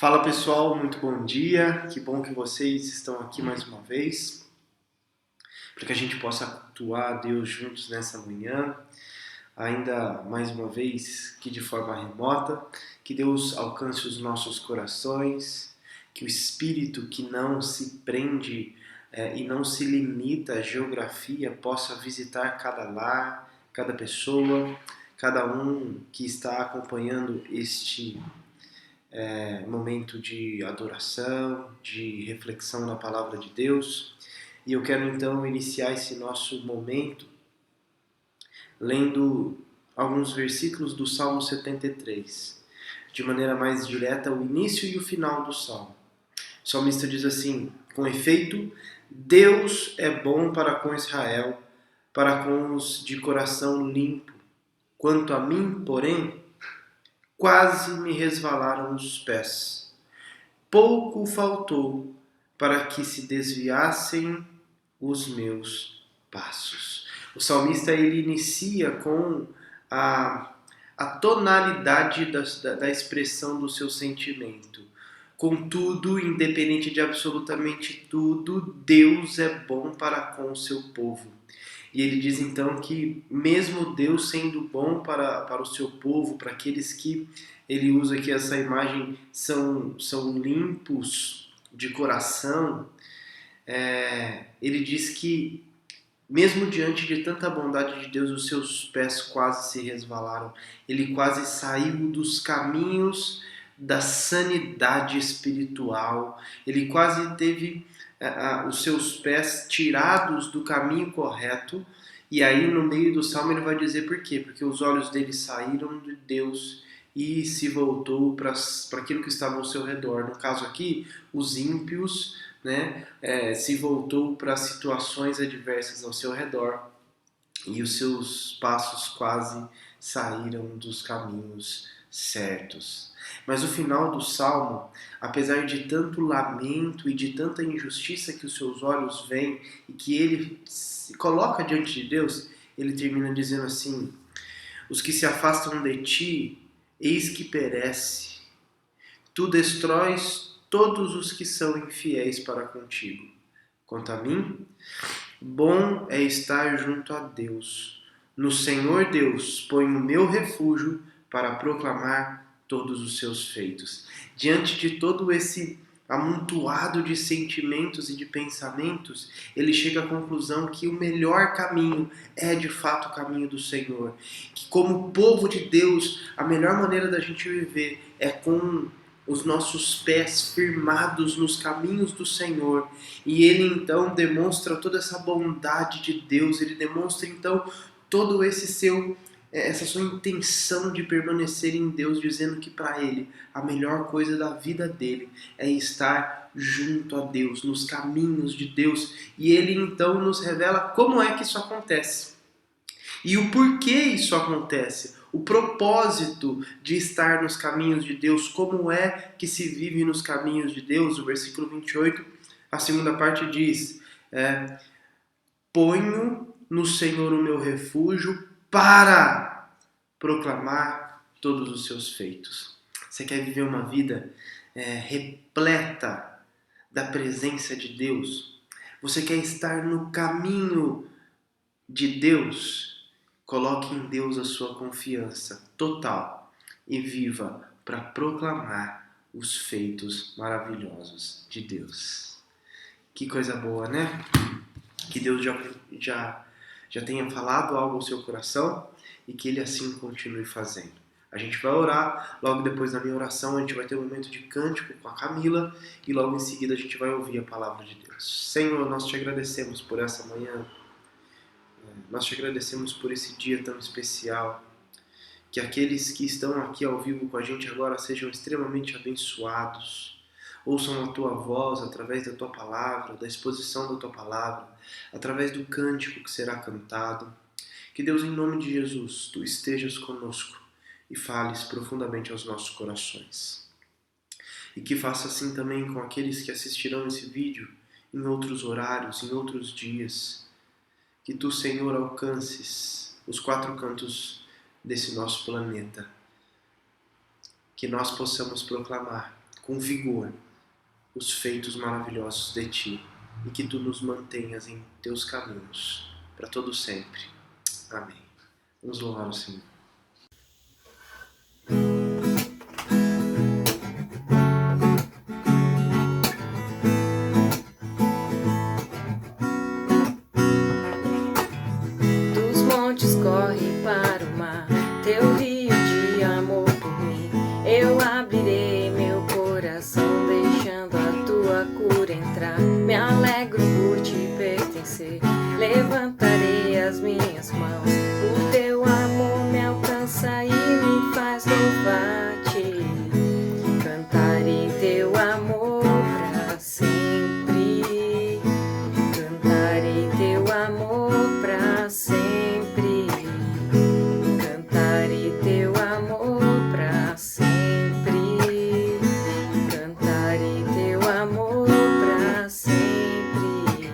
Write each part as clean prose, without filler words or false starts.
Fala pessoal, muito bom dia. Que bom que vocês estão aqui mais uma vez, para que a gente possa cultuar a Deus juntos nessa manhã, ainda mais uma vez que de forma remota, que Deus alcance os nossos corações, que o Espírito que não se prende e não se limita à geografia possa visitar cada lar, cada pessoa, cada um que está acompanhando este momento de adoração, de reflexão na palavra de Deus. E eu quero então iniciar esse nosso momento lendo alguns versículos do Salmo 73, de maneira mais direta, o início e o final do Salmo. O salmista diz assim: com efeito, Deus é bom para com Israel, para com os de coração limpo. Quanto a mim, porém, quase me resvalaram os pés. Pouco faltou para que se desviassem os meus passos. O salmista ele inicia com a tonalidade da expressão do seu sentimento. Contudo, independente de absolutamente tudo, Deus é bom para com o seu povo. E ele diz então que mesmo Deus sendo bom para o seu povo, para aqueles que ele usa aqui essa imagem são limpos de coração, ele diz que mesmo diante de tanta bondade de Deus, os seus pés quase se resvalaram. Ele quase saiu dos caminhos da sanidade espiritual. Ele quase teve os seus pés tirados do caminho correto. E aí, no meio do salmo, ele vai dizer por quê? Porque os olhos dele saíram de Deus e se voltou para aquilo que estava ao seu redor. No caso aqui, os ímpios, né, se voltou para situações adversas ao seu redor e os seus passos quase saíram dos caminhos certos. Mas o final do salmo, apesar de tanto lamento e de tanta injustiça que os seus olhos veem e que ele se coloca diante de Deus, ele termina dizendo assim: os que se afastam de ti, eis que perece. Tu destróis todos os que são infiéis para contigo. Quanto a mim, bom é estar junto a Deus. No Senhor Deus ponho o meu refúgio para proclamar todos os seus feitos. Diante de todo esse amontoado de sentimentos e de pensamentos, ele chega à conclusão que o melhor caminho é de fato o caminho do Senhor. Que como povo de Deus, a melhor maneira da gente viver é com os nossos pés firmados nos caminhos do Senhor. E ele então demonstra toda essa bondade de Deus, ele demonstra então todo essa sua intenção de permanecer em Deus, dizendo que para ele a melhor coisa da vida dele é estar junto a Deus, nos caminhos de Deus. E ele então nos revela como é que isso acontece e o porquê isso acontece, o propósito de estar nos caminhos de Deus, como é que se vive nos caminhos de Deus. O versículo 28, a segunda parte diz: ponho no Senhor o meu refúgio para proclamar todos os seus feitos. Você quer viver uma vida repleta da presença de Deus? Você quer estar no caminho de Deus? Coloque em Deus a sua confiança total e viva para proclamar os feitos maravilhosos de Deus. Que coisa boa, né? Que Deus já tenha falado algo ao seu coração e que Ele assim continue fazendo. A gente vai orar, logo depois da minha oração a gente vai ter um momento de cântico com a Camila e logo em seguida a gente vai ouvir a palavra de Deus. Senhor, nós te agradecemos por essa manhã, nós te agradecemos por esse dia tão especial, que aqueles que estão aqui ao vivo com a gente agora sejam extremamente abençoados, ouçam a tua voz através da tua palavra, da exposição da tua palavra, através do cântico que será cantado. Que Deus, em nome de Jesus, tu estejas conosco e fales profundamente aos nossos corações. E que faça assim também com aqueles que assistirão esse vídeo em outros horários, em outros dias. Que tu, Senhor, alcances os quatro cantos desse nosso planeta. Que nós possamos proclamar com vigor os feitos maravilhosos de Ti e que Tu nos mantenhas em Teus caminhos para todo sempre. Amém. Vamos louvar o Senhor. Dos montes corre para o mar, teu rio de amor por mim. Eu abrirei meu coração, deixando a tua cura entrar. Me alegro por te pertencer, levantarei as minhas mãos. O teu amor me alcança e me faz louvar-te. Cantarei teu amor pra sempre. Cantarei teu amor pra sempre. Cantarei teu amor pra sempre. Cantarei teu amor pra sempre.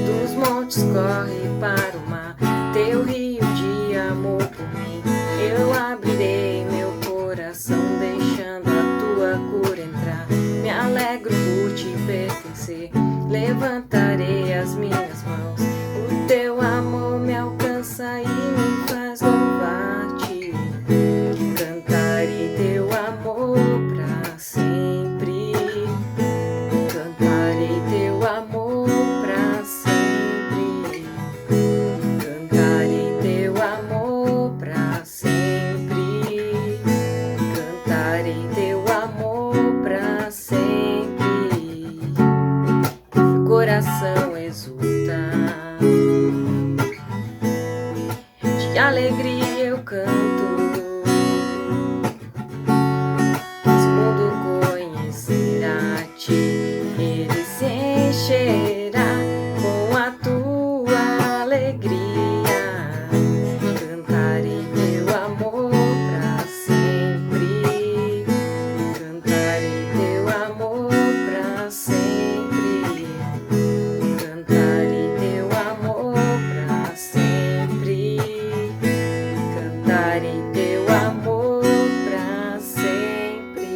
Dos montes corre para o mar, teu rio de amor por mim. Eu abrirei meu coração, deixando a tua cura entrar. Me alegro por te pertencer, levantarei as minhas mãos. O teu amor me alcança e me faz louvar-te. Cantarei teu amor pra sempre. Cantarei teu amor pra sempre. Cantarei teu amor pra sempre. Cantarei teu amor pra sempre. Coração exulta, de alegria eu canto. Esse mundo conhecerá-te, ele se encherá com a tua alegria. Cantarei teu amor pra sempre. Cantarei teu amor pra sempre. Cantarei teu amor pra sempre. Cantarei teu amor pra sempre.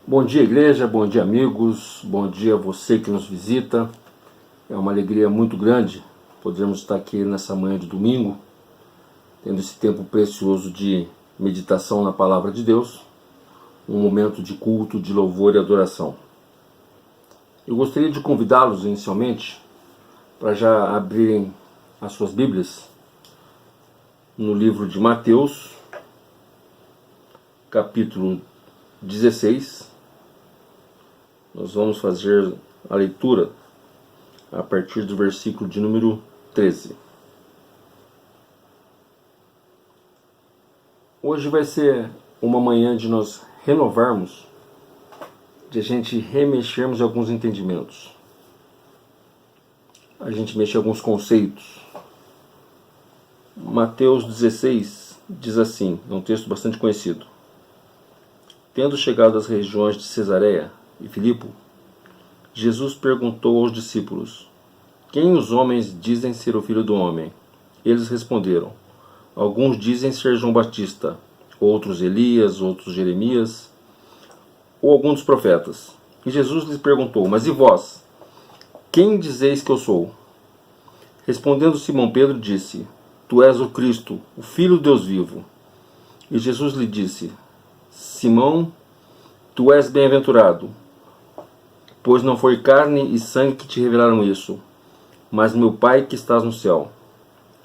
Bom dia, igreja, bom dia, amigos, bom dia a você que nos visita. É uma alegria muito grande podermos estar aqui nessa manhã de domingo, tendo esse tempo precioso de meditação na Palavra de Deus, um momento de culto, de louvor e adoração. Eu gostaria de convidá-los inicialmente para já abrirem as suas Bíblias no livro de Mateus, capítulo 16. Nós vamos fazer a leitura a partir do versículo de número 13. Hoje vai ser uma manhã de nós renovarmos, de a gente remexermos em alguns entendimentos, a gente mexer em alguns conceitos. Mateus 16 diz assim, é um texto bastante conhecido: tendo chegado às regiões de Cesareia e Filipo, Jesus perguntou aos discípulos: quem os homens dizem ser o Filho do Homem? Eles responderam: alguns dizem ser João Batista, outros Elias, outros Jeremias, ou algum dos profetas. E Jesus lhes perguntou: mas e vós? Quem dizeis que eu sou? Respondendo Simão Pedro disse: tu és o Cristo, o Filho do Deus vivo. E Jesus lhe disse: Simão, tu és bem-aventurado, pois não foi carne e sangue que te revelaram isso, mas meu Pai que estás no céu.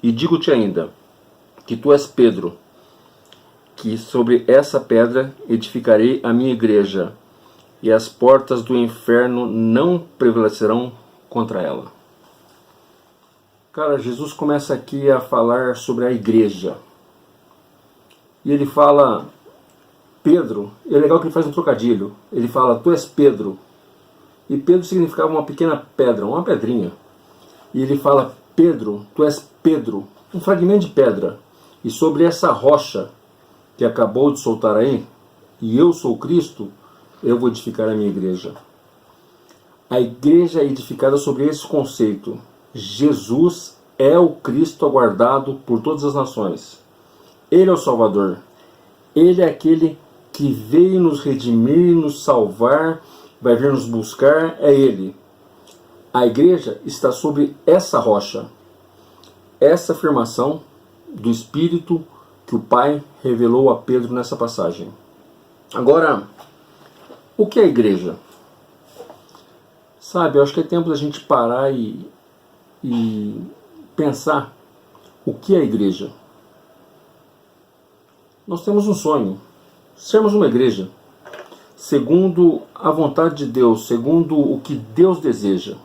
E digo-te ainda, que tu és Pedro, que sobre essa pedra edificarei a minha igreja, e as portas do inferno não prevalecerão contra ela. Cara, Jesus começa aqui a falar sobre a igreja. E ele fala, Pedro, é legal que ele faz um trocadilho. Ele fala, tu és Pedro. E Pedro significava uma pequena pedra, uma pedrinha. E ele fala, Pedro, tu és Pedro, um fragmento de pedra. E sobre essa rocha que acabou de soltar aí, e eu sou Cristo, eu vou edificar a minha igreja. A igreja é edificada sobre esse conceito. Jesus é o Cristo aguardado por todas as nações. Ele é o Salvador. Ele é aquele que veio nos redimir, nos salvar, vai vir nos buscar, é Ele. A igreja está sobre essa rocha, essa afirmação do Espírito que o Pai revelou a Pedro nessa passagem. Agora, o que é a igreja? Sabe, eu acho que é tempo da gente parar e pensar o que é a igreja. Nós temos um sonho, sermos uma igreja, segundo a vontade de Deus, segundo o que Deus deseja.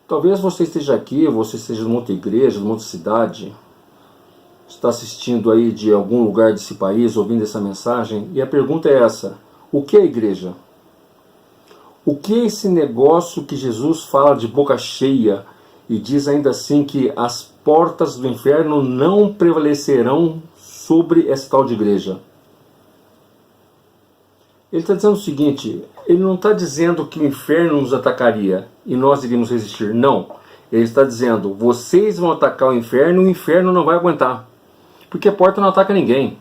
Talvez você esteja aqui, você esteja numa outra igreja, numa outra cidade, está assistindo aí de algum lugar desse país, ouvindo essa mensagem, e a pergunta é essa: o que é a igreja? O que é esse negócio que Jesus fala de boca cheia e diz ainda assim que as portas do inferno não prevalecerão sobre essa tal de igreja? Ele está dizendo o seguinte, ele não está dizendo que o inferno nos atacaria e nós iríamos resistir, não. Ele está dizendo, vocês vão atacar o inferno não vai aguentar. Porque a porta não ataca ninguém.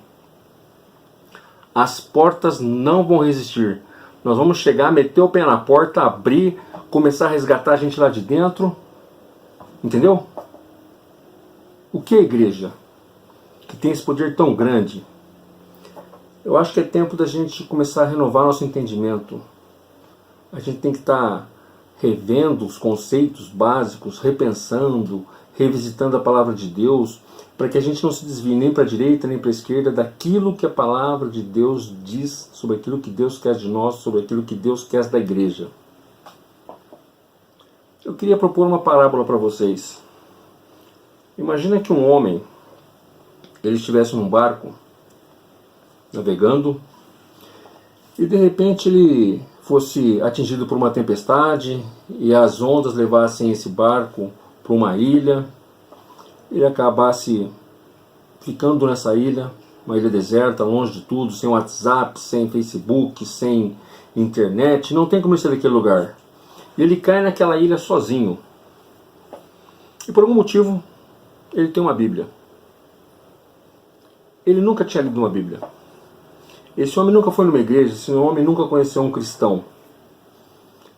As portas não vão resistir. Nós vamos chegar, meter o pé na porta, abrir, começar a resgatar a gente lá de dentro. Entendeu? O que é a igreja? Que tem esse poder tão grande. Eu acho que é tempo da gente começar a renovar nosso entendimento. A gente tem que estar revendo os conceitos básicos, repensando, revisitando a palavra de Deus, para que a gente não se desvie nem para a direita nem para a esquerda daquilo que a palavra de Deus diz sobre aquilo que Deus quer de nós, sobre aquilo que Deus quer da igreja. Eu queria propor uma parábola para vocês. Imagina que um homem, ele estivesse num barco, navegando, e de repente ele fosse atingido por uma tempestade e as ondas levassem esse barco para uma ilha, ele acabasse ficando nessa ilha, uma ilha deserta, longe de tudo, sem WhatsApp, sem Facebook, sem internet, não tem como ele sair daquele lugar. E ele cai naquela ilha sozinho. E por algum motivo, ele tem uma Bíblia. Ele nunca tinha lido uma Bíblia. Esse homem nunca foi numa igreja, esse homem nunca conheceu um cristão.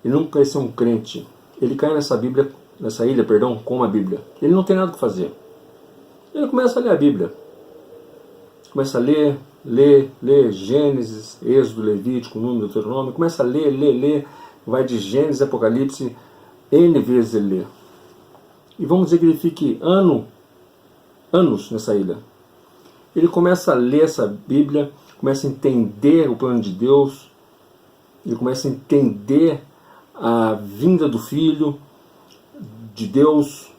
Ele nunca conheceu um crente. Ele cai nessa ilha, com uma Bíblia. Ele não tem nada o que fazer. Ele começa a ler a Bíblia. Começa a ler Gênesis, Êxodo, Levítico, Número, Deuteronômio. Começa a ler. Vai de Gênesis, Apocalipse, N vezes ele lê. E vamos dizer que ele fique anos nessa ilha. Ele começa a ler essa Bíblia, começa a entender o plano de Deus, ele começa a entender a vinda do Filho de Deus,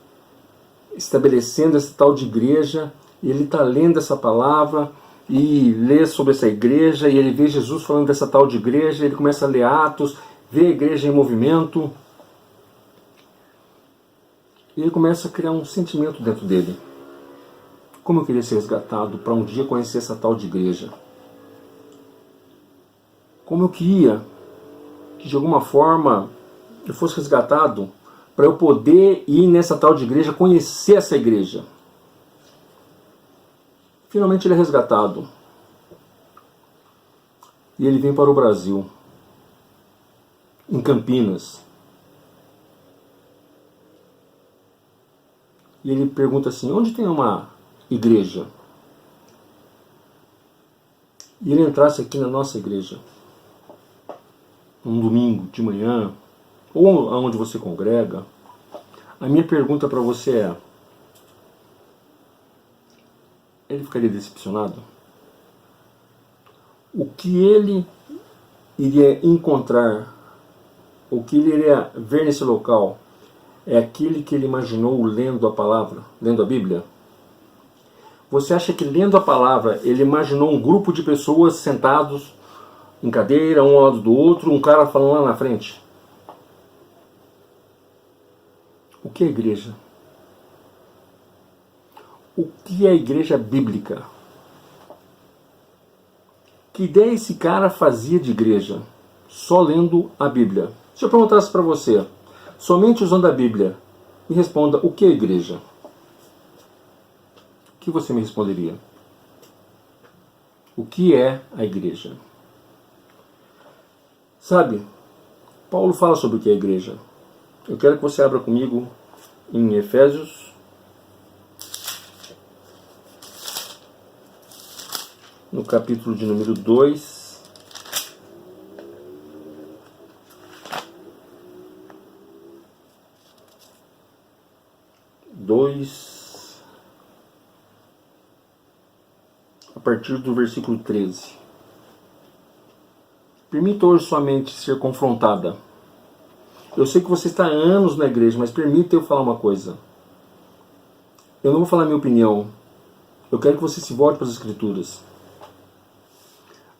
estabelecendo essa tal de igreja, e ele está lendo essa palavra, e lê sobre essa igreja, e ele vê Jesus falando dessa tal de igreja, ele começa a ler Atos, vê a igreja em movimento, e ele começa a criar um sentimento dentro dele. Como eu queria ser resgatado para um dia conhecer essa tal de igreja. Como eu queria que de alguma forma eu fosse resgatado para eu poder ir nessa tal de igreja, conhecer essa igreja. Finalmente ele é resgatado. E ele vem para o Brasil, em Campinas. E ele pergunta assim, onde tem uma igreja? E ele entrasse aqui na nossa igreja, um domingo de manhã, ou aonde você congrega, a minha pergunta para você é, ele ficaria decepcionado? O que ele iria encontrar, o que ele iria ver nesse local, é aquele que ele imaginou lendo a palavra, lendo a Bíblia? Você acha que lendo a palavra, ele imaginou um grupo de pessoas sentados em cadeira, um ao lado do outro, um cara falando lá na frente? O que é igreja? O que é a igreja bíblica? Que ideia esse cara fazia de igreja? Só lendo a Bíblia. Se eu perguntasse para você, somente usando a Bíblia, me responda, o que é igreja? O que você me responderia? O que é a igreja? Sabe, Paulo fala sobre o que é a igreja. Eu quero que você abra comigo em Efésios, no capítulo de número 2. A partir do versículo 13. Permita hoje sua mente ser confrontada. Eu sei que você está há anos na igreja, mas permita eu falar uma coisa. Eu não vou falar minha opinião. Eu quero que você se volte para as Escrituras.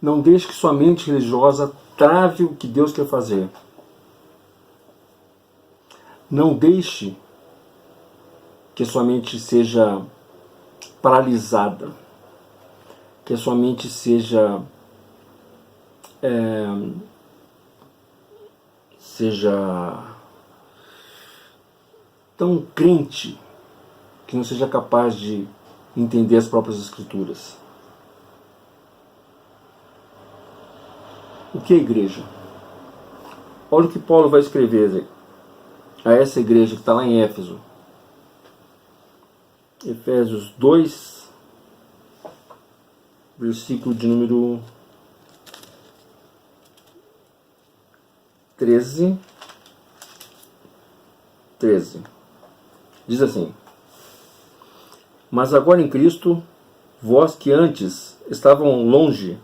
Não deixe que sua mente religiosa trave o que Deus quer fazer. Não deixe que a sua mente seja paralisada. Que a sua mente seja tão crente que não seja capaz de entender as próprias Escrituras. O que é igreja? Olha o que Paulo vai escrever a essa igreja que está lá em Éfeso. Efésios 2, versículo de número 13. Diz assim: Mas agora em Cristo, vós que antes estavam longe,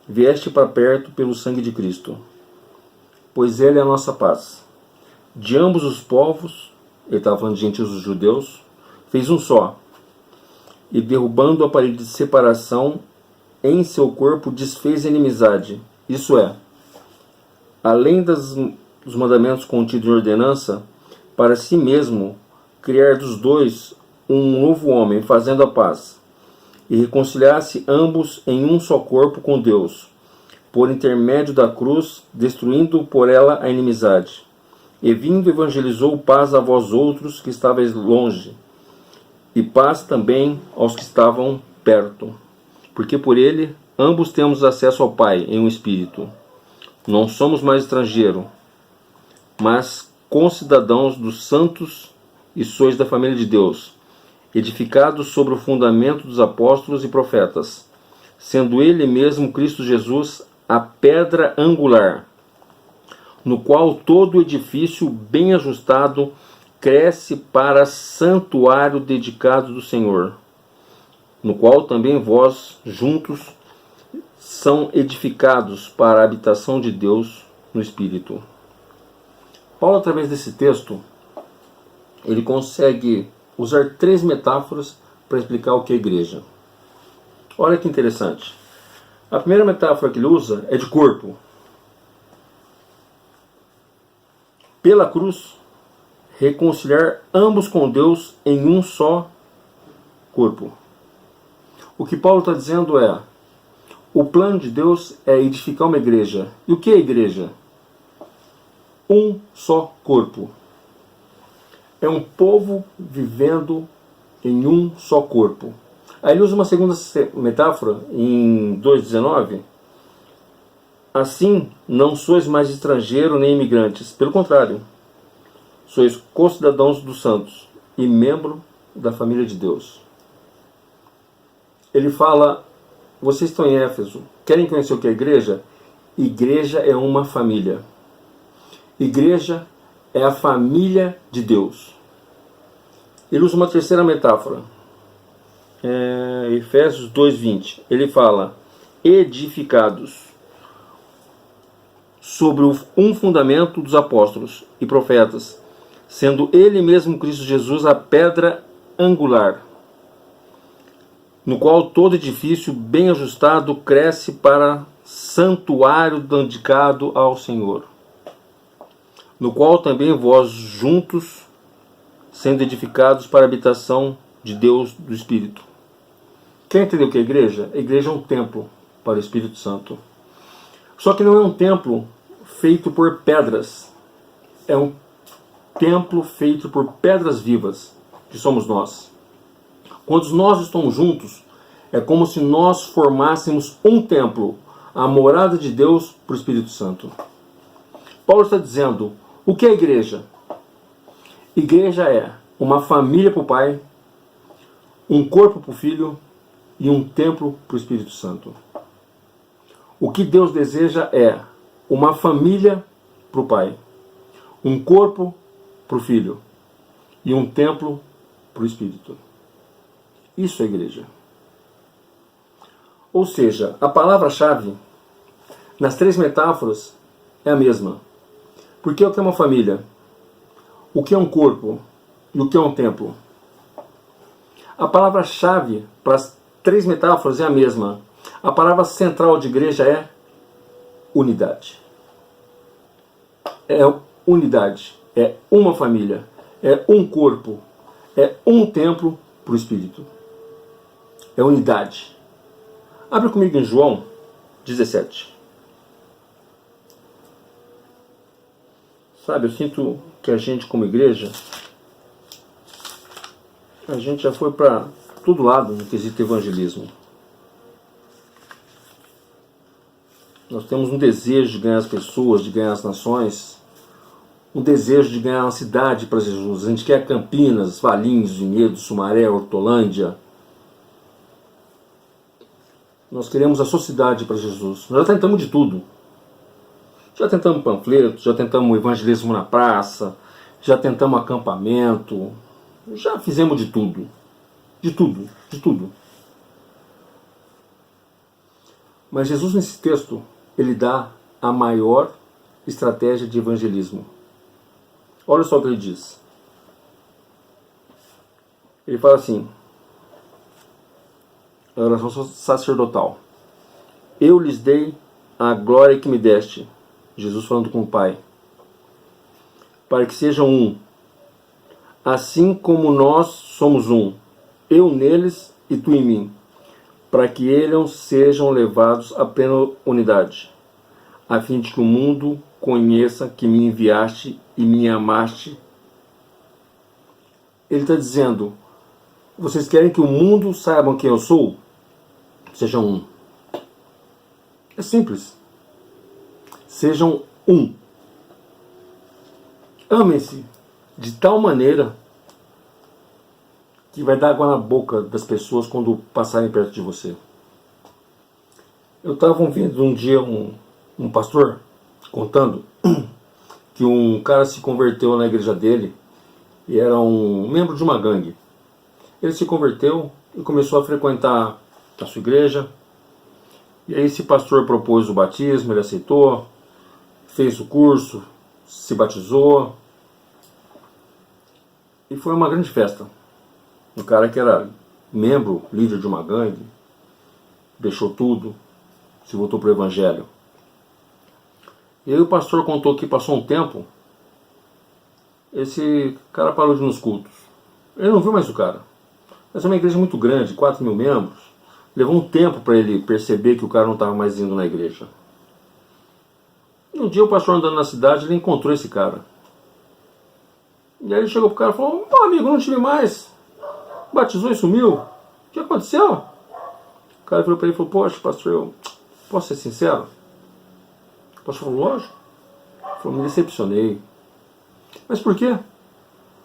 vieste para perto pelo sangue de Cristo, pois Ele é a nossa paz. De ambos os povos, ele estava falando de gentios e judeus, fez um só, e derrubando a parede de separação, em seu corpo desfez a inimizade, isso é, além dos mandamentos contidos em ordenança, para si mesmo criar dos dois um novo homem, fazendo a paz, e reconciliasse ambos em um só corpo com Deus, por intermédio da cruz, destruindo por ela a inimizade. E vindo evangelizou paz a vós outros que estáveis longe, e paz também aos que estavam perto. Porque por ele ambos temos acesso ao Pai em um Espírito. Não somos mais estrangeiros, mas concidadãos dos santos e sois da família de Deus, edificados sobre o fundamento dos apóstolos e profetas, sendo ele mesmo Cristo Jesus a pedra angular, no qual todo o edifício bem ajustado cresce para santuário dedicado do Senhor, no qual também vós juntos são edificados para a habitação de Deus no Espírito. Paulo, através desse texto, ele consegue usar 3 metáforas para explicar o que é igreja. Olha que interessante. A primeira metáfora que ele usa é de corpo. Pela cruz, reconciliar ambos com Deus em um só corpo. O que Paulo está dizendo é: o plano de Deus é edificar uma igreja. E o que é igreja? Um só corpo. É um povo vivendo em um só corpo. Aí ele usa uma segunda metáfora em 2,19. Assim, não sois mais estrangeiro nem imigrantes. Pelo contrário, sois concidadãos dos santos e membro da família de Deus. Ele fala: vocês estão em Éfeso, querem conhecer o que é igreja? Igreja é uma família. Igreja é a família de Deus. Ele usa uma terceira metáfora. Efésios 2,20. Ele fala: edificados sobre um fundamento dos apóstolos e profetas, sendo ele mesmo Cristo Jesus a pedra angular, no qual todo edifício bem ajustado cresce para santuário dedicado ao Senhor, no qual também vós juntos sendo edificados para a habitação de Deus do Espírito. Quer entender o que é igreja? A igreja é um templo para o Espírito Santo. Só que não é um templo feito por pedras. É um templo feito por pedras vivas, que somos nós. Quando nós estamos juntos, É como se nós formássemos um templo, a morada de Deus para o Espírito Santo. Paulo está dizendo, o que é igreja? Igreja é uma família para o Pai, um corpo para o Filho e um templo para o Espírito Santo. O que Deus deseja é uma família para o Pai, um corpo para o Filho e um templo para o Espírito. Isso é igreja. Ou seja, a palavra-chave nas três metáforas é a mesma. Porque o que é uma família? O que é um corpo? E o que é um templo? A palavra-chave para as três metáforas é a mesma. A palavra central de igreja é unidade. É unidade. É uma família. É um corpo. É um templo para o Espírito. É unidade. Abre comigo em João 17. Sabe, eu sinto que a gente como igreja, a gente já foi para todo lado no quesito evangelismo. Nós temos um desejo de ganhar as pessoas, de ganhar as nações, um desejo de ganhar uma cidade para Jesus. A gente quer Campinas, Valinhos, Vinhedo, Sumaré, Hortolândia. Nós queremos a sociedade para Jesus. Nós já tentamos de tudo. Já tentamos panfleto, já tentamos evangelismo na praça, já tentamos acampamento, já fizemos de tudo. De tudo, de tudo. Mas Jesus, nesse texto, ele dá a maior estratégia de evangelismo. Olha só o que ele diz. Ele fala assim, a oração sacerdotal. Eu lhes dei a glória que me deste. Jesus falando com o Pai. Para que sejam um. Assim como nós somos um. Eu neles e tu em mim. Para que eles sejam levados à plena unidade. A fim de que o mundo conheça que me enviaste e me amaste. Ele está dizendo, vocês querem que o mundo saiba quem eu sou? Sejam um. É simples. Sejam um. Amem-se de tal maneira que vai dar água na boca das pessoas quando passarem perto de você. Eu estava ouvindo um dia um pastor contando que um cara se converteu na igreja dele e era um membro de uma gangue. Ele se converteu e começou a frequentar a sua igreja. E aí esse pastor propôs o batismo, ele aceitou, fez o curso, se batizou. E foi uma grande festa. Um cara que era membro, líder de uma gangue, deixou tudo, se voltou para o evangelho. E aí o pastor contou que passou um tempo, esse cara parou de ir nos cultos. Ele não viu mais o cara. Mas é uma igreja muito grande, 4.000 membros. Levou um tempo para ele perceber que o cara não estava mais indo na igreja. E um dia o pastor andando na cidade, ele encontrou esse cara. E aí ele chegou pro cara e falou, pô amigo, não te vi mais. Batizou e sumiu. O que aconteceu? O cara virou para ele e falou, poxa pastor, eu posso ser sincero? O pastor falou, lógico. Ele falou, me decepcionei. Mas por quê?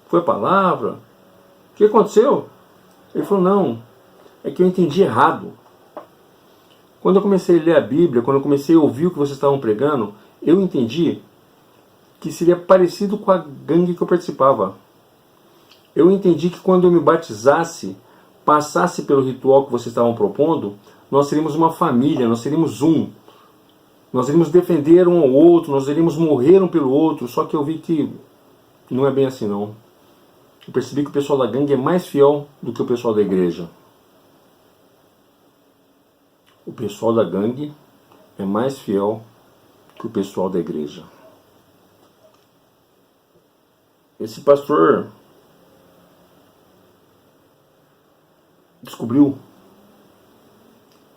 Foi a palavra? O que aconteceu? Ele falou, não, é que eu entendi errado. Quando eu comecei a ler a Bíblia, quando eu comecei a ouvir o que vocês estavam pregando, eu entendi que seria parecido com a gangue que eu participava. Eu entendi que quando eu me batizasse, passasse pelo ritual que vocês estavam propondo, nós seríamos uma família, nós seríamos um. Nós iríamos defender um ao outro, nós iríamos morrer um pelo outro, só que eu vi que não é bem assim não. Eu percebi que o pessoal da gangue é mais fiel do que o pessoal da igreja. O pessoal da gangue é mais fiel que o pessoal da igreja. Esse pastor descobriu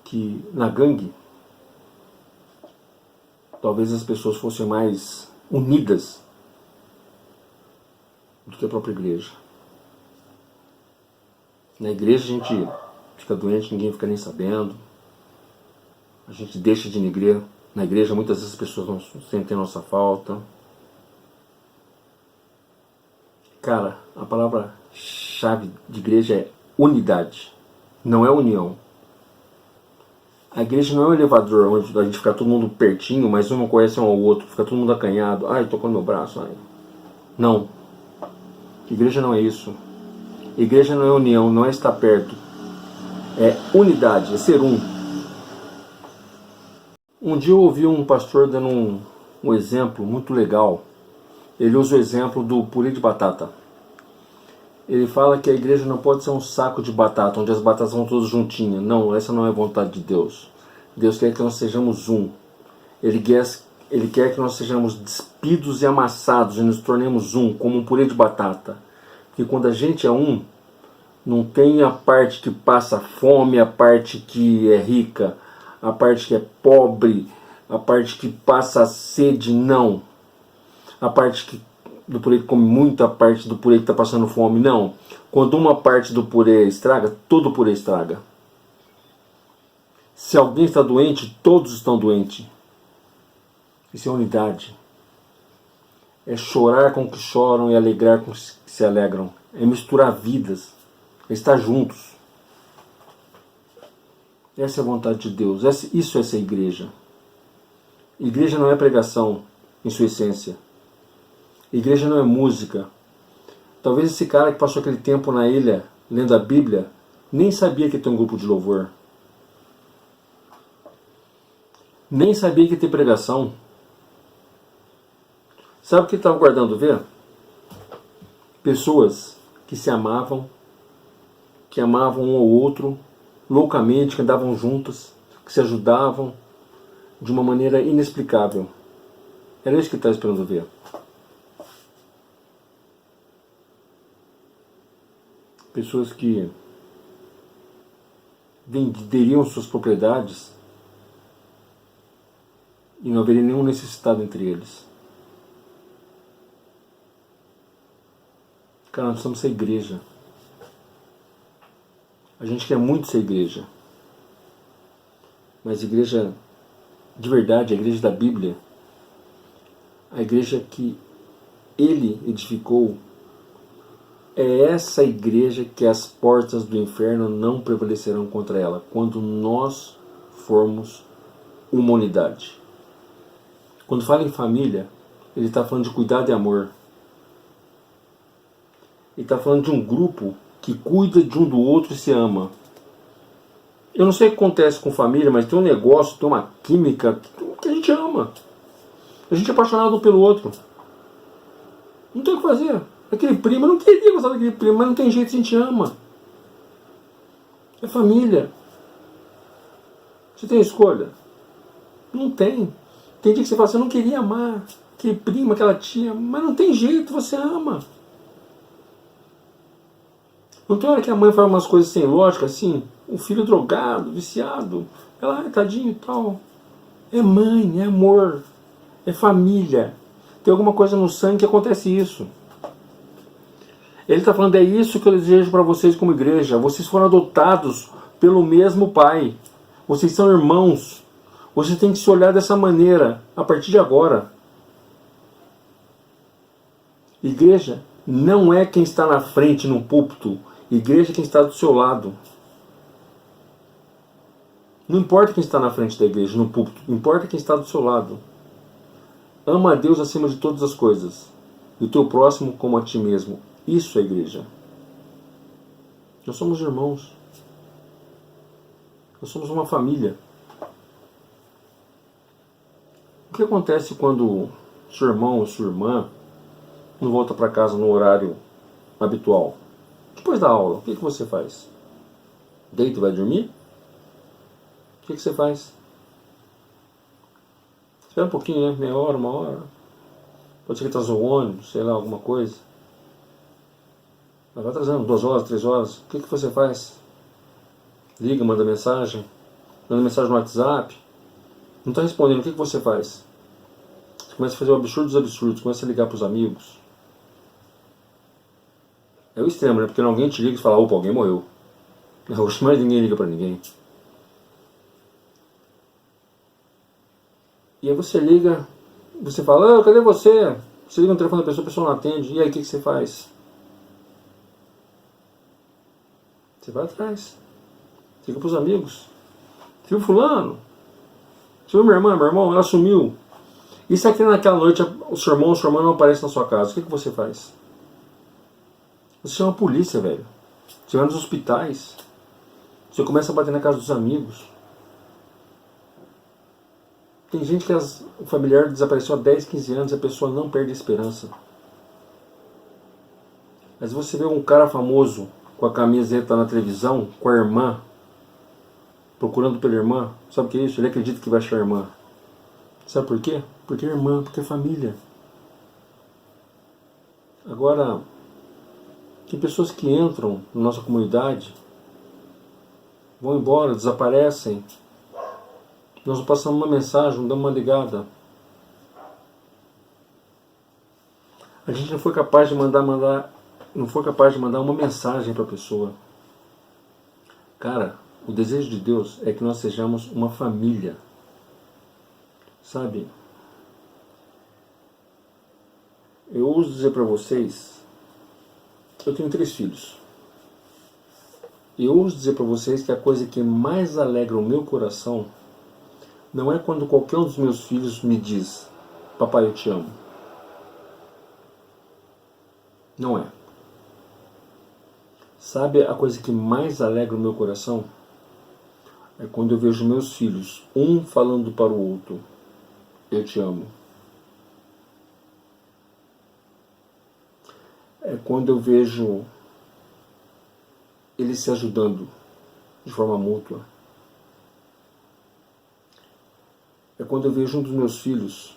que na gangue talvez as pessoas fossem mais unidas do que a própria igreja. Na igreja a gente fica doente, ninguém fica nem sabendo. A gente deixa de ir na igreja, muitas vezes as pessoas não sentem a nossa falta. Cara, a palavra-chave de igreja é unidade, não é união. A igreja não é um elevador onde a gente fica todo mundo pertinho, mas um não conhece um ao outro, fica todo mundo acanhado. Ai, tocou no meu braço. Ai. Não. Igreja não é isso. Igreja não é união, não é estar perto. É unidade, é ser um. Um dia eu ouvi um pastor dando um exemplo muito legal. Ele usa o exemplo do purê de batata. Ele fala que a igreja não pode ser um saco de batata, onde as batatas vão todas juntinhas. Não, essa não é a vontade de Deus. Deus quer que nós sejamos um. Ele quer que nós sejamos despidos e amassados e nos tornemos um, como um purê de batata. Porque quando a gente é um, não tem a parte que passa fome, a parte que é rica, a parte que é pobre, a parte que passa sede, não. A parte do purê que come muito, a parte do purê que está passando fome, não. Quando uma parte do purê estraga, todo o purê estraga. Se alguém está doente, todos estão doentes. Isso é unidade. É chorar com os que choram e alegrar com os que se alegram. É misturar vidas. É estar juntos. Essa é a vontade de Deus. Isso é ser igreja. Igreja não é pregação em sua essência. Igreja não é música. Talvez esse cara que passou aquele tempo na ilha lendo a Bíblia nem sabia que tem um grupo de louvor. Nem sabia que tem pregação. Sabe o que ele estava aguardando ver? Pessoas que se amavam, que amavam um ao outro loucamente, que andavam juntas, que se ajudavam de uma maneira inexplicável. Era isso que ele estava esperando ver. Pessoas que venderiam suas propriedades e não haveria nenhum necessitado entre eles. Cara, nós precisamos ser igreja. A gente quer muito ser igreja. Mas igreja de verdade, a igreja da Bíblia, a igreja que Ele edificou, é essa igreja que as portas do inferno não prevalecerão contra ela, quando nós formos uma unidade. Quando fala em família, ele está falando de cuidado e amor. Ele está falando de um grupo que cuida de um do outro e se ama. Eu não sei o que acontece com família, mas tem um negócio, tem uma química que a gente ama. A gente é apaixonado um pelo outro. Não tem o que fazer. Aquele primo, eu não queria gostar daquele primo, mas não tem jeito, a gente ama. É família. Você tem escolha? Não tem. Tem dia que você fala assim, eu não queria amar aquele primo, aquela tia, mas não tem jeito, você ama. Não tem hora que a mãe faz umas coisas sem lógica, assim, o filho drogado, viciado, ela, tadinho e tal. É mãe, é amor, é família. Tem alguma coisa no sangue que acontece isso. Ele está falando, é isso que eu desejo para vocês como igreja. Vocês foram adotados pelo mesmo Pai. Vocês são irmãos. Você tem que se olhar dessa maneira, a partir de agora. Igreja não é quem está na frente no púlpito. Igreja é quem está do seu lado. Não importa quem está na frente da igreja, no púlpito. Importa quem está do seu lado. Ama a Deus acima de todas as coisas. E o teu próximo como a ti mesmo. Isso é igreja. Nós somos irmãos. Nós somos uma família. O que acontece quando seu irmão ou sua irmã não volta para casa no horário habitual? Depois da aula, o que você faz? Deita e vai dormir? O que você faz? Espera um pouquinho, né? Meia hora, uma hora. Pode ser que atrasou o ônibus, sei lá, alguma coisa. Mas vai atrasando 2 horas, 3 horas. O que você faz? Liga, manda mensagem no WhatsApp. Não está respondendo, o que você faz? Você começa a fazer o absurdo dos absurdos, começa a ligar para os amigos. É o extremo, né? Porque alguém te liga e fala, opa, alguém morreu. Hoje mais ninguém liga para ninguém. E aí você liga, você fala, cadê você? Você liga no telefone da pessoa, a pessoa não atende. E aí o que você faz? Você vai atrás. Liga para os amigos. Você viu fulano? Você viu minha irmã, meu irmão? Ela sumiu. E se aqui naquela noite o seu irmão ou sua irmã não aparece na sua casa, o que você faz? Você chama a polícia, velho. Você vai nos hospitais. Você começa a bater na casa dos amigos. Tem gente que o familiar desapareceu há 10, 15 anos e a pessoa não perde a esperança. Mas você vê um cara famoso com a camiseta na televisão, com a irmã, procurando pela irmã. Sabe o que é isso? Ele acredita que vai achar a irmã. Sabe por quê? Porque é irmã, porque é família. Agora, tem pessoas que entram na nossa comunidade, vão embora, desaparecem. Nós não passamos uma mensagem, não damos uma ligada. A gente não foi capaz de mandar uma mensagem para a pessoa. Cara, o desejo de Deus é que nós sejamos uma família. Sabe? Eu ouso dizer para vocês, eu tenho 3 filhos. E eu ouso dizer para vocês que a coisa que mais alegra o meu coração não é quando qualquer um dos meus filhos me diz, papai, eu te amo. Não é. Sabe a coisa que mais alegra o meu coração? É quando eu vejo meus filhos, um falando para o outro, eu te amo. É quando eu vejo eles se ajudando de forma mútua. É quando eu vejo um dos meus filhos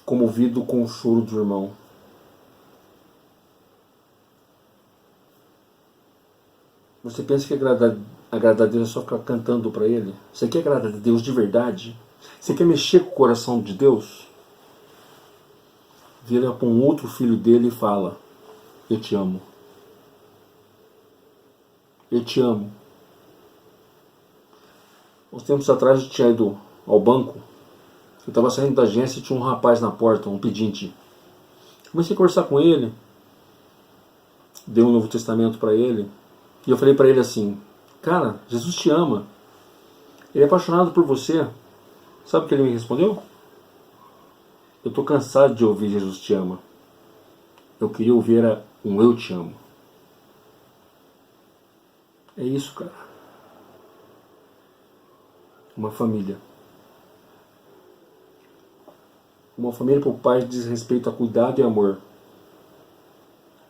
comovido com o choro do irmão. Você pensa que agradar a Deus é só ficar cantando para Ele? Você quer agradar a Deus de verdade? Você quer mexer com o coração de Deus? Vira para um outro filho dele e fala, eu te amo. Eu te amo. Uns tempos atrás eu tinha ido ao banco. Eu estava saindo da agência e tinha um rapaz na porta, um pedinte. Comecei a conversar com ele. Dei um Novo Testamento para ele. E eu falei para ele assim, cara, Jesus te ama. Ele é apaixonado por você. Sabe o que ele me respondeu? Eu estou cansado de ouvir Jesus te ama. Eu queria ouvir um eu te amo. É isso, cara. Uma família. Uma família por pai diz respeito a cuidado e amor.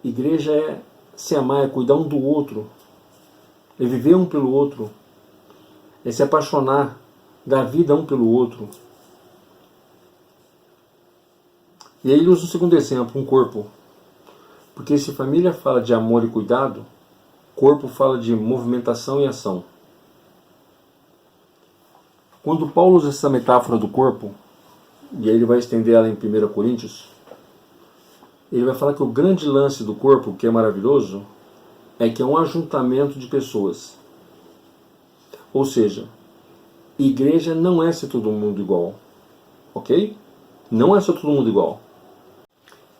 Igreja é se amar, é cuidar um do outro. É viver um pelo outro. É se apaixonar, dar vida um pelo outro. E aí ele usa um segundo exemplo, um corpo. Porque se família fala de amor e cuidado, corpo fala de movimentação e ação. Quando Paulo usa essa metáfora do corpo, e aí ele vai estender ela em 1 Coríntios, ele vai falar que o grande lance do corpo, que é maravilhoso, é que é um ajuntamento de pessoas. Ou seja, igreja não é ser todo mundo igual. Ok? Não é ser todo mundo igual.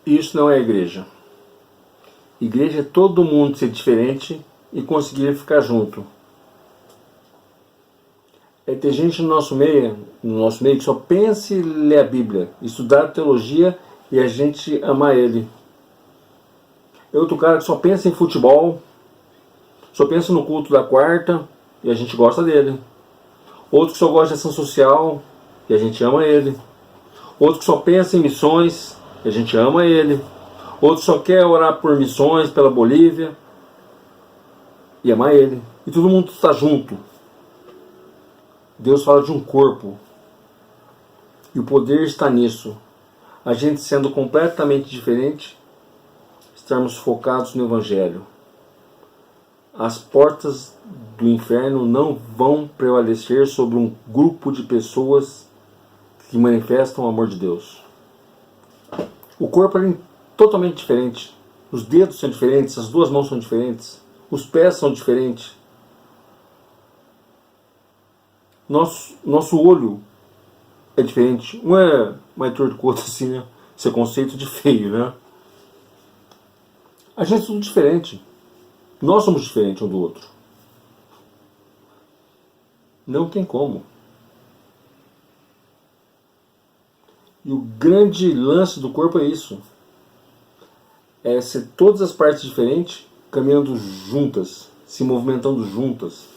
Isso não é igreja. Igreja é todo mundo ser diferente e conseguir ficar junto. É ter gente no nosso meio que só pensa em ler a Bíblia, estudar teologia e a gente amar ele. É outro cara que só pensa em futebol, só pensa no culto da quarta e a gente gosta dele. Outro que só gosta de ação social e a gente ama ele. Outro que só pensa em missões e a gente ama ele. Outro só quer orar por missões pela Bolívia e amar ele. E todo mundo está junto. Deus fala de um corpo. E o poder está nisso. A gente sendo completamente diferente, estarmos focados no Evangelho. As portas do inferno não vão prevalecer sobre um grupo de pessoas que manifestam o amor de Deus. O corpo é totalmente diferente. Os dedos são diferentes, as 2 mãos são diferentes. Os pés são diferentes. Nosso olho é diferente. Um é mais torto que o outro, assim, né? Esse é conceito de feio, né? A gente é tudo diferente. Nós somos diferentes um do outro. Não tem como. E o grande lance do corpo é isso. É ser todas as partes diferentes caminhando juntas, se movimentando juntas.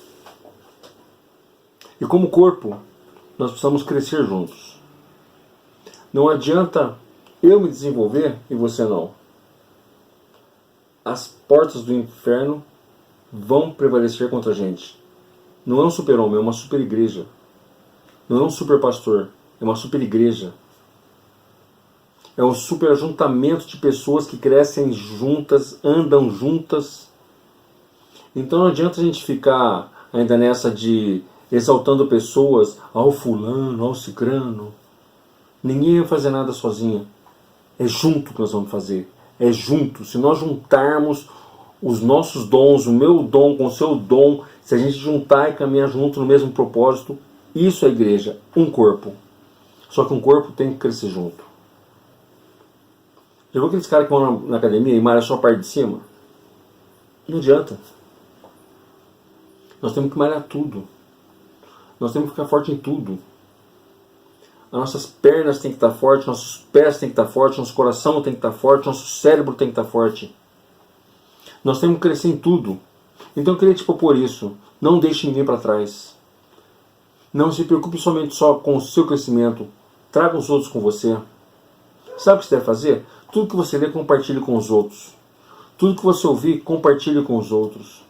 E como corpo, nós precisamos crescer juntos. Não adianta eu me desenvolver e você não. As portas do inferno vão prevalecer contra a gente. Não é um super-homem, é uma super-igreja. Não é um super-pastor, é uma super-igreja. É um super-ajuntamento de pessoas que crescem juntas, andam juntas. Então não adianta a gente ficar ainda nessa de exaltando pessoas, ao fulano, ao cicrano. Ninguém vai fazer nada sozinho. É junto que nós vamos fazer. É junto. Se nós juntarmos os nossos dons, o meu dom com o seu dom, se a gente juntar e caminhar junto no mesmo propósito, isso é igreja, um corpo. Só que um corpo tem que crescer junto. Já viu aqueles caras que vão na academia e malham só a parte de cima? Não adianta. Nós temos que malhar tudo. Nós temos que ficar forte em tudo. As nossas pernas têm que estar fortes, nossos pés têm que estar fortes, nosso coração tem que estar forte, nosso cérebro tem que estar forte. Nós temos que crescer em tudo. Então eu queria te propor isso. Não deixe ninguém para trás. Não se preocupe somente só com o seu crescimento. Traga os outros com você. Sabe o que você deve fazer? Tudo que você lê, compartilhe com os outros. Tudo que você ouvir, compartilhe com os outros.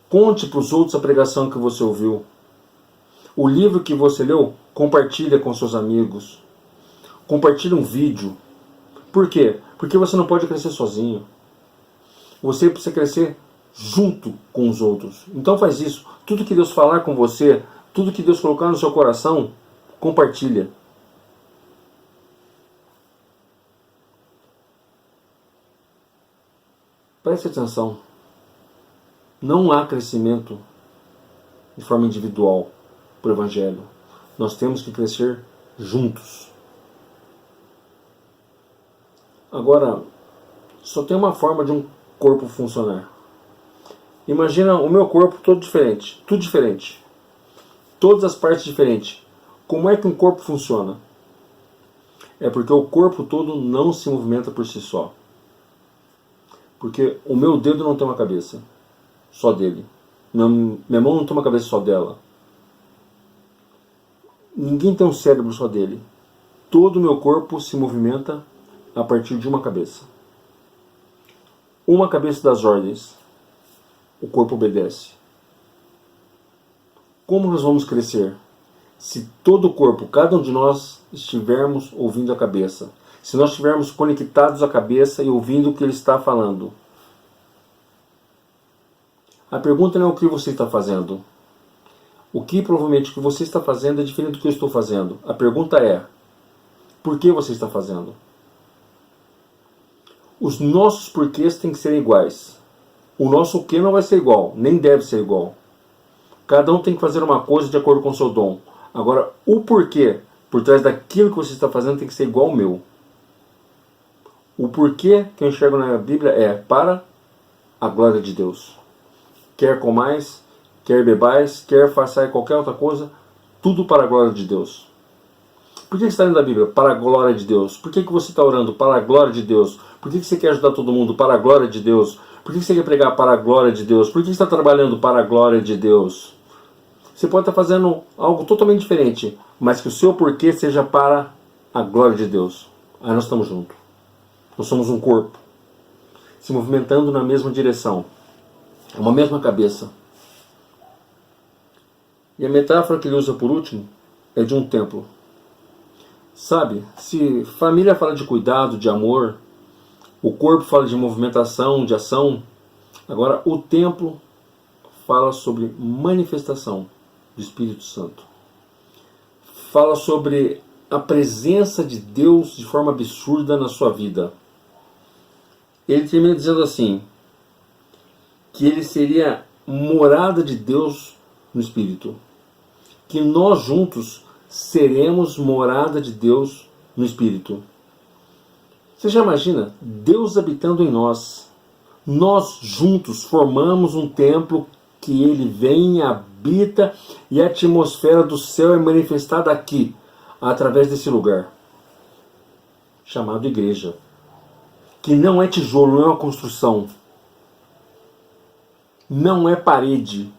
Conte para os outros a pregação que você ouviu. O livro que você leu, compartilha com seus amigos. Compartilhe um vídeo. Por quê? Porque você não pode crescer sozinho. Você precisa crescer junto com os outros. Então faz isso. Tudo que Deus falar com você, tudo que Deus colocar no seu coração, compartilha. Preste atenção. Não há crescimento de forma individual para o Evangelho. Nós temos que crescer juntos. Agora, só tem uma forma de um corpo funcionar. Imagina o meu corpo todo diferente. Tudo diferente. Todas as partes diferentes. Como é que um corpo funciona? É porque o corpo todo não se movimenta por si só. Porque o meu dedo não tem uma cabeça só dele. Minha mão não tem uma cabeça só dela. Ninguém tem um cérebro só dele. Todo o meu corpo se movimenta a partir de uma cabeça. Uma cabeça das ordens. O corpo obedece. Como nós vamos crescer? Se todo o corpo, cada um de nós, estivermos ouvindo a cabeça. Se nós estivermos conectados à cabeça e ouvindo o que ele está falando. A pergunta não é o que você está fazendo. O que provavelmente o que você está fazendo é diferente do que eu estou fazendo. A pergunta é, por que você está fazendo? Os nossos porquês têm que ser iguais. O nosso o que não vai ser igual, nem deve ser igual. Cada um tem que fazer uma coisa de acordo com o seu dom. Agora, o porquê por trás daquilo que você está fazendo tem que ser igual ao meu. O porquê que eu enxergo na Bíblia é para a glória de Deus. Quer comais, quer bebais, quer façais qualquer outra coisa, tudo para a glória de Deus. Por que você está lendo a Bíblia? Para a glória de Deus. Por que você está orando? Para a glória de Deus. Por que você quer ajudar todo mundo? Para a glória de Deus. Por que você quer pregar? Para a glória de Deus. Por que você está trabalhando? Para a glória de Deus. Você pode estar fazendo algo totalmente diferente, mas que o seu porquê seja para a glória de Deus. Aí nós estamos juntos. Nós somos um corpo, se movimentando na mesma direção. Uma mesma cabeça. E a metáfora que ele usa por último é de um templo. Sabe, se família fala de cuidado, de amor, o corpo fala de movimentação, de ação, agora o templo fala sobre manifestação do Espírito Santo. Fala sobre a presença de Deus de forma absurda na sua vida. Ele termina dizendo assim, que ele seria morada de Deus no Espírito. Que nós juntos seremos morada de Deus no Espírito. Você já imagina Deus habitando em nós? Nós juntos formamos um templo que ele vem, habita, e a atmosfera do céu é manifestada aqui, através desse lugar, chamado igreja. Que não é tijolo, não é uma construção. Não é parede,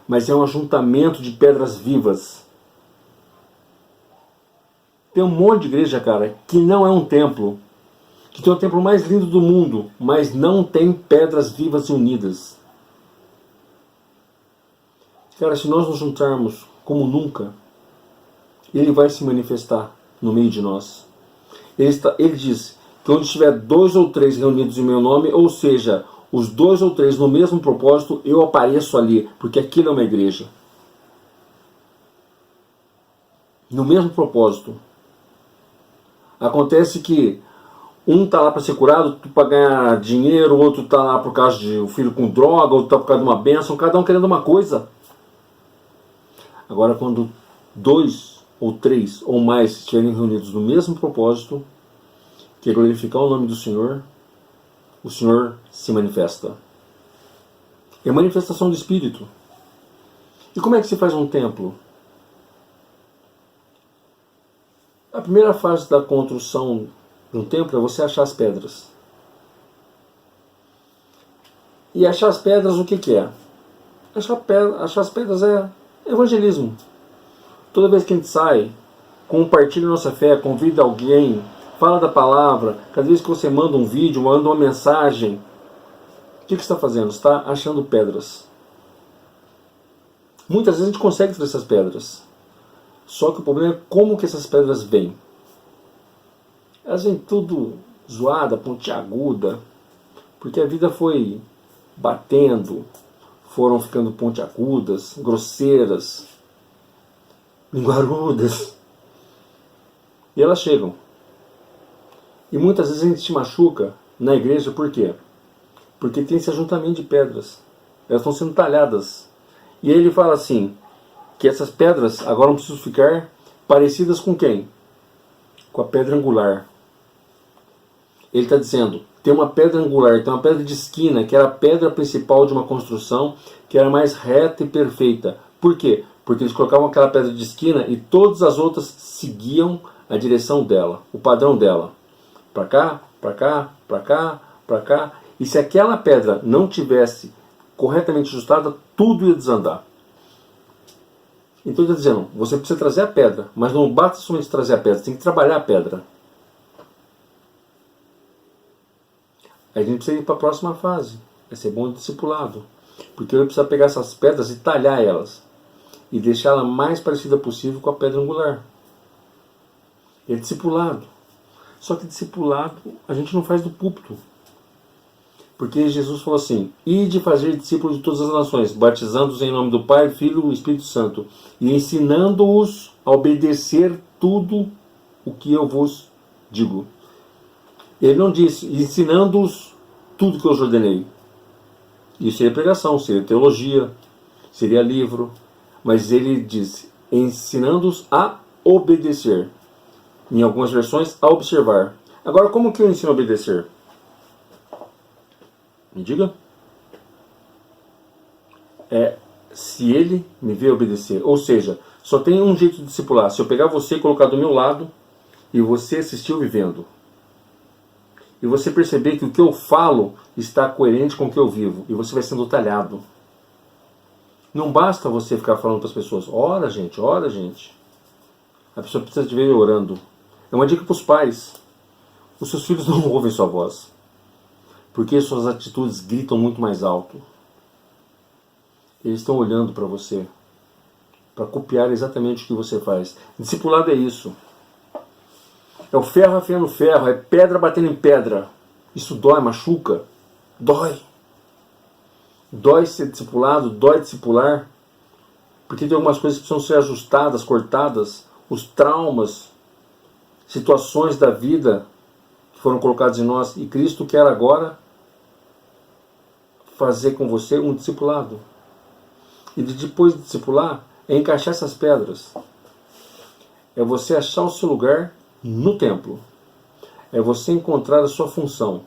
mas é um ajuntamento de pedras vivas. Tem um monte de igreja, cara, que não é um templo. Que tem o templo mais lindo do mundo, mas não tem pedras vivas e unidas. Cara, se nós nos juntarmos como nunca, ele vai se manifestar no meio de nós. Ele diz que onde estiver 2 ou 3 reunidos em meu nome, ou seja, os 2 ou 3 no mesmo propósito, eu apareço ali, porque aquilo é uma igreja. No mesmo propósito. Acontece que um está lá para ser curado, outro para ganhar dinheiro, outro está lá por causa de um filho com droga, outro está por causa de uma bênção, cada um querendo uma coisa. Agora, quando 2 ou 3 ou mais estiverem reunidos no mesmo propósito, que é glorificar o nome do Senhor, o Senhor se manifesta. É a manifestação do Espírito. E como é que se faz um templo? A primeira fase da construção de um templo é você achar as pedras. E achar as pedras, o que é? Achar as pedras é evangelismo. Toda vez que a gente sai, compartilha nossa fé, convida alguém, fala da palavra, cada vez que você manda um vídeo, manda uma mensagem, o que você está fazendo? Você está achando pedras. Muitas vezes a gente consegue trazer essas pedras. Só que o problema é como que essas pedras vêm. Elas vêm tudo zoada, pontiaguda, porque a vida foi batendo, foram ficando pontiagudas, grosseiras, linguarudas. E elas chegam. E muitas vezes a gente se machuca na igreja, por quê? Porque tem esse ajuntamento de pedras. Elas estão sendo talhadas. E aí ele fala assim, que essas pedras agora não precisam ficar parecidas com quem? Com a pedra angular. Ele está dizendo, tem uma pedra angular, tem uma pedra de esquina, que era a pedra principal de uma construção, que era mais reta e perfeita. Por quê? Porque eles colocavam aquela pedra de esquina e todas as outras seguiam a direção dela, o padrão dela. Para cá, para cá, para cá, para cá. E se aquela pedra não tivesse corretamente ajustada, tudo ia desandar. Então ele está dizendo, você precisa trazer a pedra, mas não basta somente trazer a pedra, você tem que trabalhar a pedra. Aí a gente precisa ir para a próxima fase, vai ser bom discipulado. Porque eu preciso pegar essas pedras e talhar elas. E deixá-la mais parecida possível com a pedra angular. É discipulado. Só que discipulado a gente não faz do púlpito. Porque Jesus falou assim, ide fazer discípulos de todas as nações, batizando-os em nome do Pai, Filho e Espírito Santo, e ensinando-os a obedecer tudo o que eu vos digo. Ele não disse, ensinando-os tudo que eu os ordenei. Isso seria pregação, seria teologia, seria livro. Mas ele disse, ensinando-os a obedecer. Em algumas versões, a observar. Agora, como que eu ensino a obedecer? Me diga. Se ele me vê obedecer. Ou seja, só tem um jeito de discipular. Se eu pegar você e colocar do meu lado, e você assistir vivendo. E você perceber que o que eu falo está coerente com o que eu vivo. E você vai sendo talhado. Não basta você ficar falando para as pessoas, ora gente, ora gente. A pessoa precisa te ver orando. É uma dica para os pais. Os seus filhos não ouvem sua voz. Porque suas atitudes gritam muito mais alto. Eles estão olhando para você. Para copiar exatamente o que você faz. Discipulado é isso. É o ferro afiando ferro, é pedra batendo em pedra. Isso dói, machuca. Dói. Dói ser discipulado, dói discipular. Porque tem algumas coisas que precisam ser ajustadas, cortadas. Os traumas, situações da vida que foram colocadas em nós. E Cristo quer agora fazer com você um discipulado. E depois de discipular, é encaixar essas pedras. É você achar o seu lugar no templo. É você encontrar a sua função.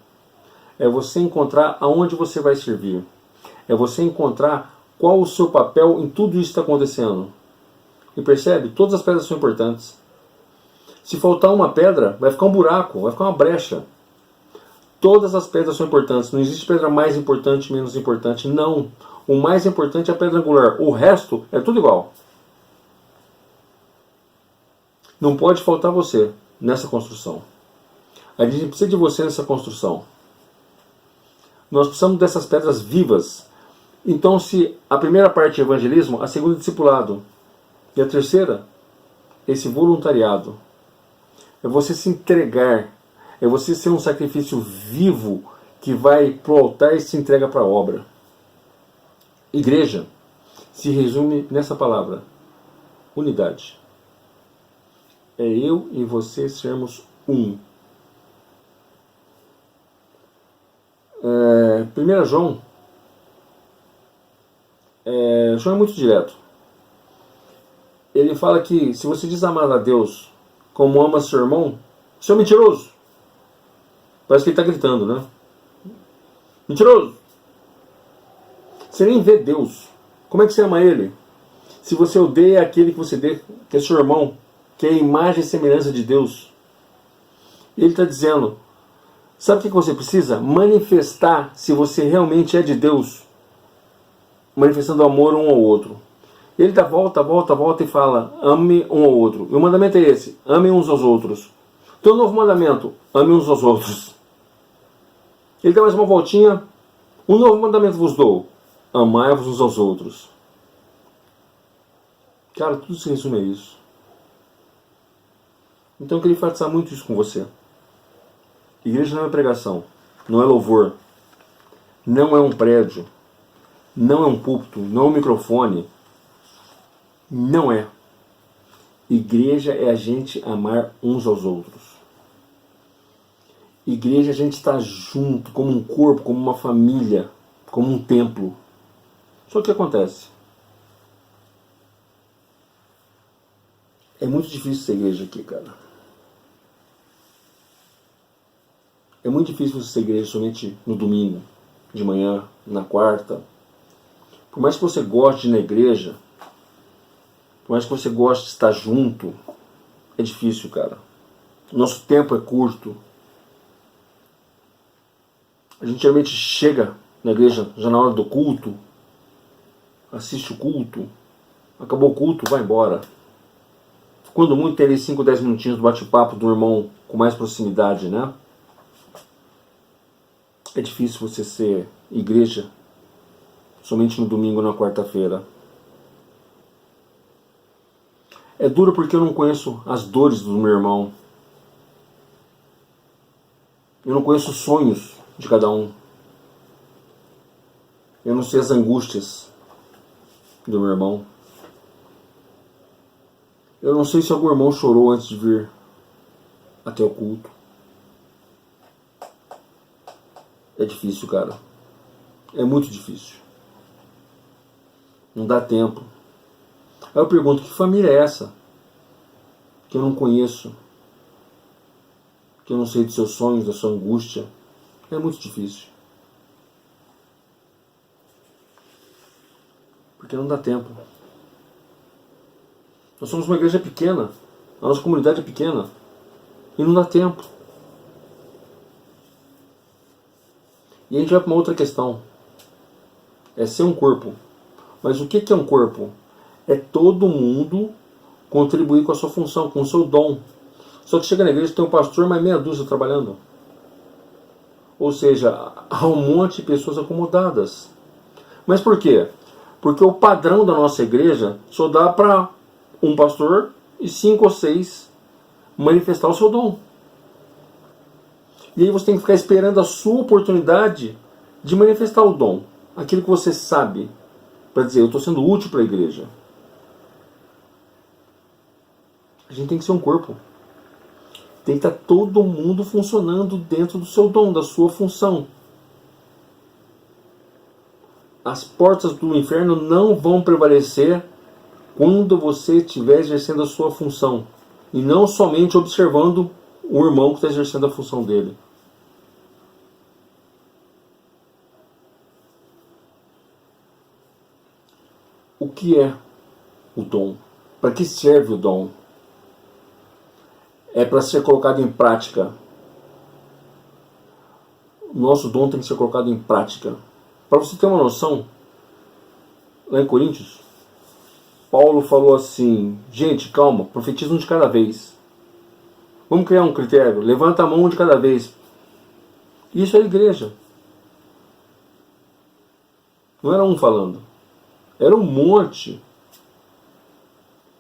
É você encontrar aonde você vai servir. É você encontrar qual o seu papel em tudo isso que está acontecendo. E percebe? Todas as pedras são importantes. Se faltar uma pedra, vai ficar um buraco, vai ficar uma brecha. Todas as pedras são importantes. Não existe pedra mais importante, menos importante. Não. O mais importante é a pedra angular. O resto é tudo igual. Não pode faltar você nessa construção. A gente precisa de você nessa construção. Nós precisamos dessas pedras vivas. Então, se a primeira parte é evangelismo, a segunda é discipulado. E a terceira, esse voluntariado. É você se entregar. É você ser um sacrifício vivo que vai pro altar e se entrega para a obra. Igreja se resume nessa palavra: unidade. É eu e você sermos um. 1 João. João é muito direto. Ele fala que se você diz amar a Deus como ama seu irmão, você é um mentiroso. Parece que ele está gritando, né? Mentiroso! Você nem vê Deus. Como é que você ama Ele? Se você odeia aquele que você vê, que é seu irmão, que é a imagem e semelhança de Deus. Ele está dizendo, sabe o que você precisa? Manifestar se você realmente é de Deus. Manifestando amor um ao outro. Ele dá volta e fala, ame um ao outro. E o mandamento é esse, ame uns aos outros. Então o novo mandamento, ame uns aos outros. Ele dá mais uma voltinha, um novo mandamento vos dou, amai-vos uns aos outros. Cara, tudo se resume a isso. Então eu queria enfatizar muito isso com você. Igreja não é pregação, não é louvor, não é um prédio, não é um púlpito, não é um microfone. Não é. Igreja é a gente amar uns aos outros. Igreja é a gente estar junto, como um corpo, como uma família, como um templo. Só que o que acontece? É muito difícil ser igreja aqui, cara. É muito difícil você ser igreja somente no domingo, de manhã, na quarta. Por mais que você goste de ir na igreja, por mais que você goste de estar junto, é difícil, cara. Nosso tempo é curto. A gente geralmente chega na igreja já na hora do culto, assiste o culto, acabou o culto, vai embora. Quando muito tem ali 5, 10 minutinhos do bate-papo do irmão com mais proximidade, né? É difícil você ser igreja somente no domingo ou na quarta-feira. É duro porque eu não conheço as dores do meu irmão. Eu não conheço os sonhos de cada um. Eu não sei as angústias do meu irmão. Eu não sei se algum irmão chorou antes de vir até o culto. É difícil, cara. É muito difícil. Não dá tempo. Aí eu pergunto, que família é essa? Que eu não conheço. Que eu não sei dos seus sonhos, da sua angústia. É muito difícil. Porque não dá tempo. Nós somos uma igreja pequena. A nossa comunidade é pequena. E não dá tempo. E a gente vai para uma outra questão. É ser um corpo. Mas o que é um corpo? É todo mundo contribuir com a sua função, com o seu dom. Só que chega na igreja, tem um pastor, mas meia dúzia trabalhando. Ou seja, há um monte de pessoas acomodadas. Mas por quê? Porque o padrão da nossa igreja só dá para um pastor e 5 ou 6 manifestar o seu dom. E aí você tem que ficar esperando a sua oportunidade de manifestar o dom. Aquilo que você sabe. Para dizer, eu estou sendo útil para a igreja. A gente tem que ser um corpo. Tem que estar todo mundo funcionando dentro do seu dom, da sua função. as portas do inferno não vão prevalecer quando você estiver exercendo a sua função. E não somente observando o irmão que está exercendo a função dele. O que é o dom? Para que serve o dom? É para ser colocado em prática. O nosso dom tem que ser colocado em prática. Para você ter uma noção, lá em Coríntios, Paulo falou assim: gente, calma, profetiza um de cada vez. Vamos criar um critério, levanta a mão um de cada vez. Isso é igreja. Não era um falando, era um monte. Ele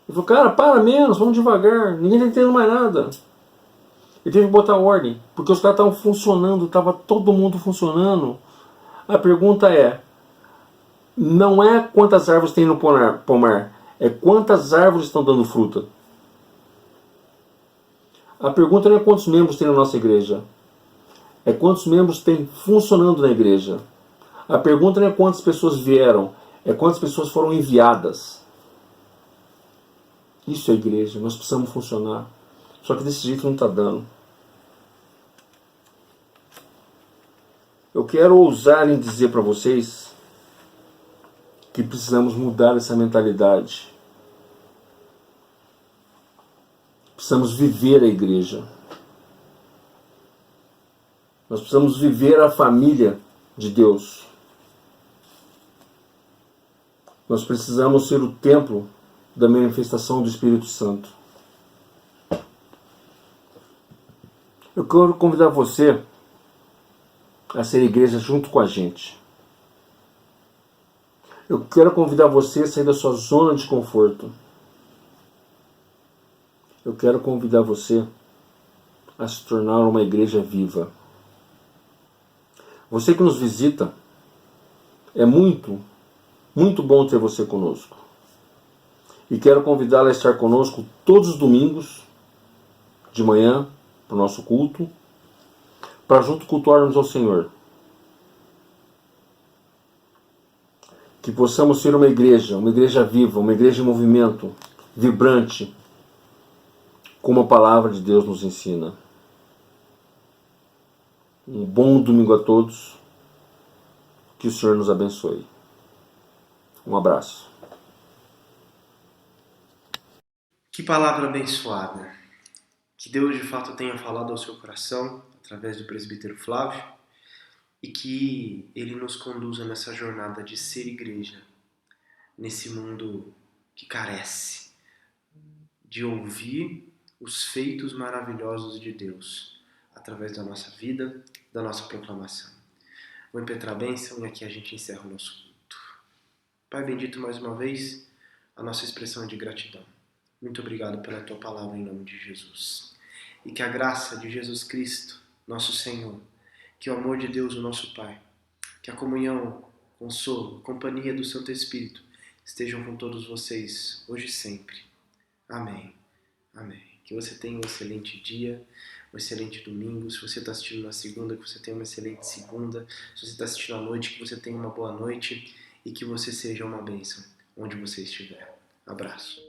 falou: cara, para menos, vamos devagar, ninguém está entendendo mais nada. Ele teve que botar ordem, porque os caras estavam funcionando, estava todo mundo funcionando. A pergunta é, não é quantas árvores tem no pomar, é quantas árvores estão dando fruta. A pergunta não é quantos membros tem na nossa igreja, é quantos membros tem funcionando na igreja. A pergunta não é quantas pessoas vieram, é quantas pessoas foram enviadas. Isso é igreja, nós precisamos funcionar. Só que desse jeito não está dando. Eu quero ousar em dizer para vocês que precisamos mudar essa mentalidade. Precisamos viver a igreja. Nós precisamos viver a família de Deus. Nós precisamos ser o templo da manifestação do Espírito Santo. Eu quero convidar você a ser igreja junto com a gente. Eu quero convidar você a sair da sua zona de conforto. Eu quero convidar você a se tornar uma igreja viva. Você que nos visita, é muito bom ter você conosco. E quero convidá-la a estar conosco todos os domingos, de manhã, para o nosso culto, para junto cultuarmos ao Senhor. Que possamos ser uma igreja viva, uma igreja em movimento, vibrante, como a palavra de Deus nos ensina. Um bom domingo a todos. Que o Senhor nos abençoe. Um abraço. Que palavra abençoada. Que Deus de fato tenha falado ao seu coração através do presbítero Flávio e que Ele nos conduza nessa jornada de ser igreja, nesse mundo que carece de ouvir os feitos maravilhosos de Deus através da nossa vida, da nossa proclamação. Vou impetrar a bênção e aqui a gente encerra o nosso culto. Pai bendito, mais uma vez, a nossa expressão de gratidão. Muito obrigado pela Tua palavra em nome de Jesus. E que a graça de Jesus Cristo, nosso Senhor, que o amor de Deus, o nosso Pai, que a comunhão, consolo, companhia do Santo Espírito estejam com todos vocês, hoje e sempre. Amém. Amém. Que você tenha um excelente dia, um excelente domingo. Se você está assistindo na segunda, que você tenha uma excelente segunda. Se você está assistindo à noite, que você tenha uma boa noite e que você seja uma bênção onde você estiver. Abraço.